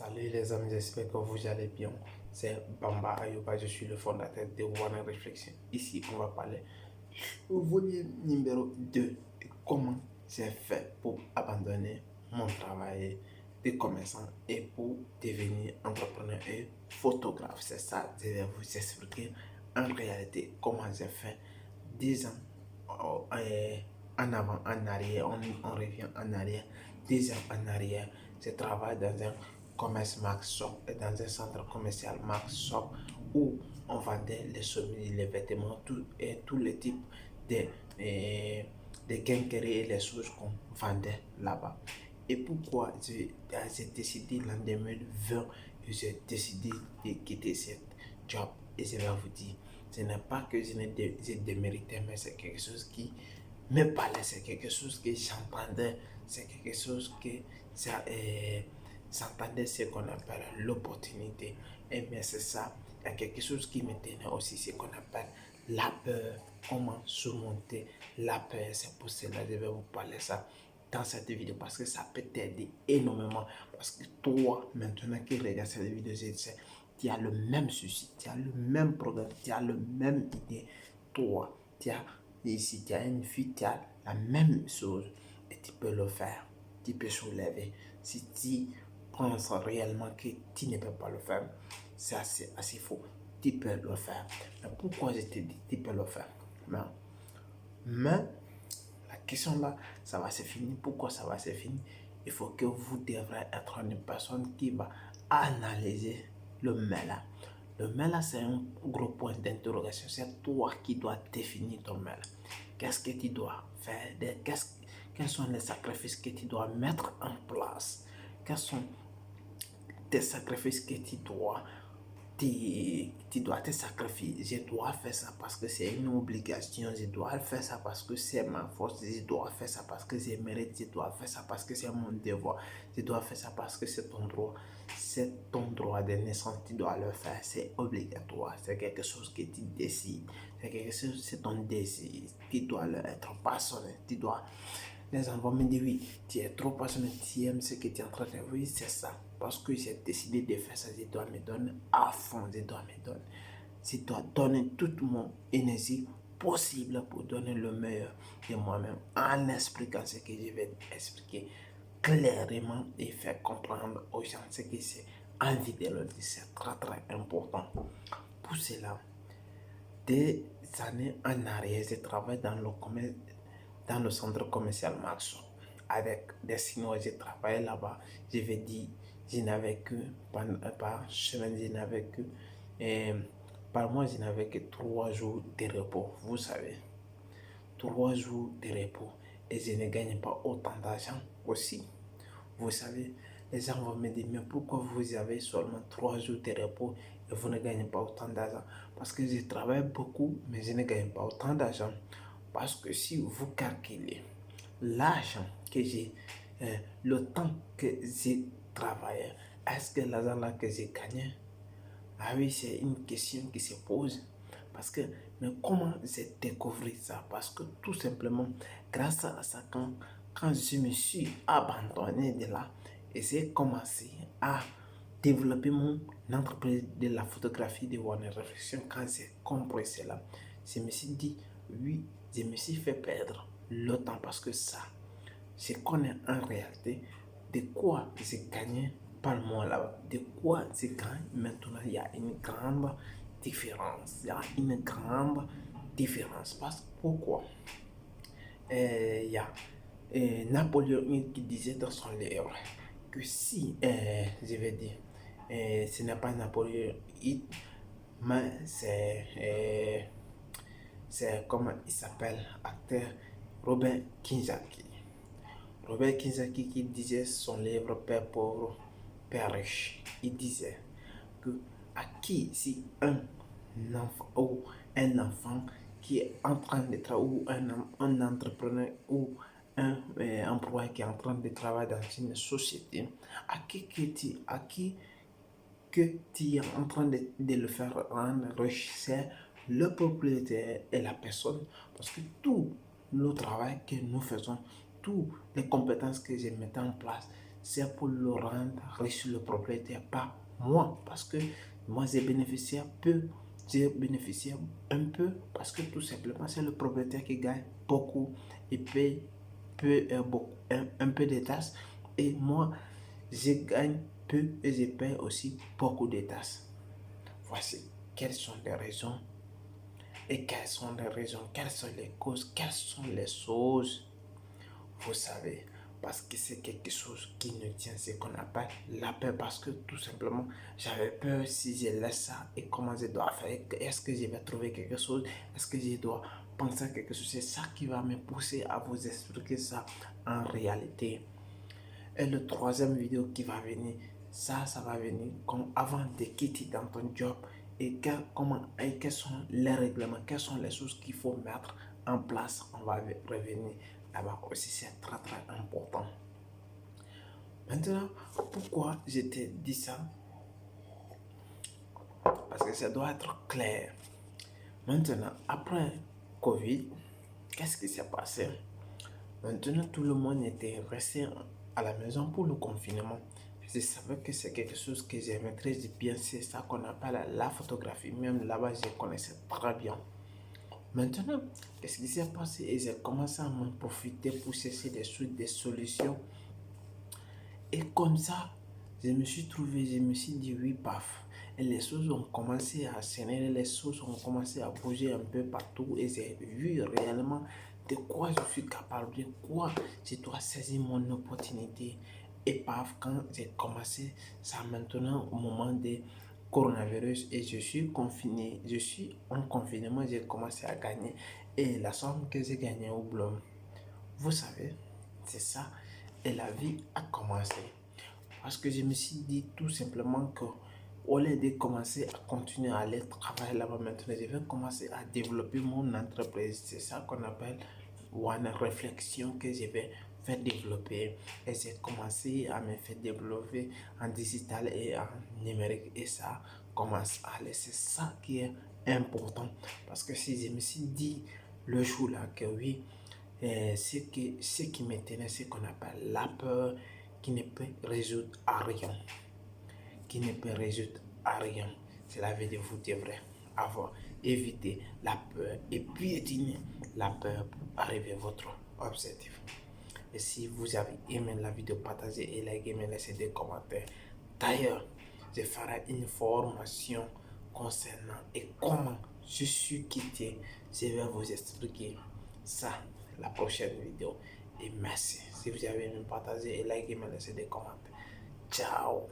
Salut les amis, j'espère que vous allez bien. C'est Bamba Ayuba, je suis le fondateur de One Reflection. Ici, on va parler au volume numéro 2 de comment j'ai fait pour abandonner mon travail de commerçant et pour devenir entrepreneur et photographe. C'est ça, je vais vous expliquer en réalité comment j'ai fait 10 ans en avant, en arrière, on revient en arrière, 10 ans en arrière. Je travaille dans un commerce Max Shop et dans un centre commercial Max Shop où on vendait les chemises, les vêtements, tous les types de, de quincailleries et les choses qu'on vendait là-bas. Et pourquoi j'ai décidé l'an 2020, j'ai décidé de quitter ce job. Et je vais vous dire, ce n'est pas que j'ai démérité, mais c'est quelque chose qui me parlait, c'est quelque chose que j'entendais, c'est quelque chose que ça, j'entendais ce qu'on appelle l'opportunité. Et bien c'est ça, il y a quelque chose qui me tenait aussi, ce qu'on appelle la peur, comment surmonter la peur. C'est pour cela que je vais vous parler de ça dans cette vidéo parce que ça peut t'aider énormément. Parce que toi, maintenant qui regarde cette vidéo, je sais, tu as le même souci, tu as le même problème, tu as le même idée. Toi, si tu as une fille, tu as la même chose et tu peux le faire. Tu peux soulever. Si tu penses réellement que tu ne peux pas le faire, c'est assez faux. Tu peux le faire. Mais pourquoi je te dis tu peux le faire? Mais la question là, ça va se finir. Pourquoi ça va se finir? Il faut que vous devrez être une personne qui va analyser le mais là. Le mais là, c'est un gros point d'interrogation. C'est toi qui dois définir ton mais là. Qu'est-ce que tu dois faire? Quels sont les sacrifices que tu dois mettre en place? Quels sont tes sacrifices que tu dois te sacrifier. Je dois faire ça parce que c'est une obligation. Je dois faire ça parce que c'est ma force. Je dois faire ça parce que je mérite. Je dois faire ça parce que c'est mon devoir. Je dois faire ça parce que c'est ton droit. C'est ton droit de naissance. Tu dois le faire. C'est obligatoire. C'est quelque chose que tu décides. C'est quelque chose, c'est ton désir. Tu dois être passionné. Tu dois. Les enfants me disent oui, tu es trop passionné, tu aimes ce que tu es en train de faire. Oui, c'est ça. Parce que j'ai décidé de faire ça, je dois me donner à fond, je dois donner toute mon énergie possible pour donner le meilleur de moi-même en expliquant ce que je vais expliquer clairement et faire comprendre aux gens ce que c'est envie de leur dire. C'est très très important. Pour cela, des années en arrière, je travaille dans le centre commercial Maxo. Avec des Chinois, j'ai travaillé là-bas. Je vais dire, je n'avais que, par semaine, je n'avais que, par mois, je n'avais que 3 jours de repos. Vous savez, 3 jours de repos. Et je ne gagne pas autant d'argent aussi. Vous savez, les gens vont me dire, mais pourquoi vous avez seulement 3 jours de repos et vous ne gagnez pas autant d'argent? Parce que je travaille beaucoup, mais je ne gagne pas autant d'argent. Parce que si vous calculez l'argent que j'ai, le temps que j'ai travaillé, est-ce que l'argent là que j'ai gagné? Ah oui, c'est une question qui se pose. Parce que, mais comment j'ai découvert ça? Parce que tout simplement, grâce à ça, quand je me suis abandonné de là, et j'ai commencé à développer mon entreprise de la photographie de One Reflection, quand j'ai compris cela, je me suis dit, oui, je me suis fait perdre le temps parce que ça, je connais en réalité de quoi j'ai gagné par mois là-bas, de quoi j'ai gagné maintenant. Il y a une grande différence. Il y a une grande différence. Parce pourquoi? Il y a Napoléon qui disait dans son livre que si, je vais dire, ce n'est pas Napoléon, mais c'est comment il s'appelle, acteur Robert Kiyosaki. Robert Kiyosaki qui disait son livre Père pauvre, Père riche. Il disait que à qui si un enfant qui est en train de travailler ou un entrepreneur ou un employé qui est en train de travailler dans une société, à qui que tu es en train de le faire rendre riche, c'est le propriétaire et la personne. Parce que tout le travail que nous faisons, toutes les compétences que je mettais en place, c'est pour le rendre riche le propriétaire, pas moi. Parce que moi, j'ai bénéficié peu. J'ai bénéficié un peu parce que tout simplement, c'est le propriétaire qui gagne beaucoup et paye un peu de taxes. Et moi, je gagne peu et je paye aussi beaucoup de taxes. Voici quelles sont les raisons et quelles sont les raisons, quelles sont les causes, quelles sont les choses. Vous savez, parce que c'est quelque chose qui nous tient, ce qu'on appelle la peur. Parce que tout simplement, j'avais peur si je laisse ça et comment je dois faire. Est-ce que je vais trouver quelque chose? Est-ce que je dois penser à quelque chose? C'est ça qui va me pousser à vous expliquer ça en réalité. Et le troisième vidéo qui va venir, ça va venir comme avant de quitter dans ton job et quels sont les règlements, quelles sont les choses qu'il faut mettre en place. On va revenir là-bas aussi, c'est très très important. Maintenant, pourquoi je t'ai dit ça? Parce que ça doit être clair. Maintenant, après Covid, qu'est-ce qui s'est passé? Maintenant, tout le monde était resté à la maison pour le confinement. Je savais que c'est quelque chose que j'aimais très bien. C'est ça qu'on appelle la photographie. Même là-bas, je connaissais très bien. Maintenant, qu'est-ce qui s'est passé? Et j'ai commencé à m'en profiter pour chercher des solutions. Et comme ça, je me suis trouvé, je me suis dit oui, paf. Et les choses ont commencé à s'énerver, les choses ont commencé à bouger un peu partout. Et j'ai vu réellement de quoi je suis capable, de quoi je dois saisir mon opportunité. Et paf, quand j'ai commencé, ça maintenant au moment des coronavirus et je suis confiné, je suis en confinement, j'ai commencé à gagner. Et la somme que j'ai gagnée au blog, vous savez, c'est ça. Et la vie a commencé. Parce que je me suis dit tout simplement que au lieu de commencer à continuer à aller travailler là-bas maintenant, je vais commencer à développer mon entreprise. C'est ça qu'on appelle une réflexion que je vais faire développer. Et j'ai commencé à me faire développer en digital et en numérique. Et ça commence à aller. C'est ça qui est important. Parce que si je me suis dit le jour là que oui, ce qui me tenait, ce qu'on appelle la peur qui ne peut résoudre à rien. Qui ne peut résoudre à rien. Cela veut dire que vous devrez avoir évité la peur et piétiner la peur pour arriver à votre objectif. Et si vous avez aimé la vidéo, partagez et likez, mais laissez des commentaires. D'ailleurs, je ferai une formation concernant et comment je suis quitté. Je vais vous expliquer ça la prochaine vidéo. Et merci. Si vous avez aimé, partagez et likez, mais laissez des commentaires. Ciao.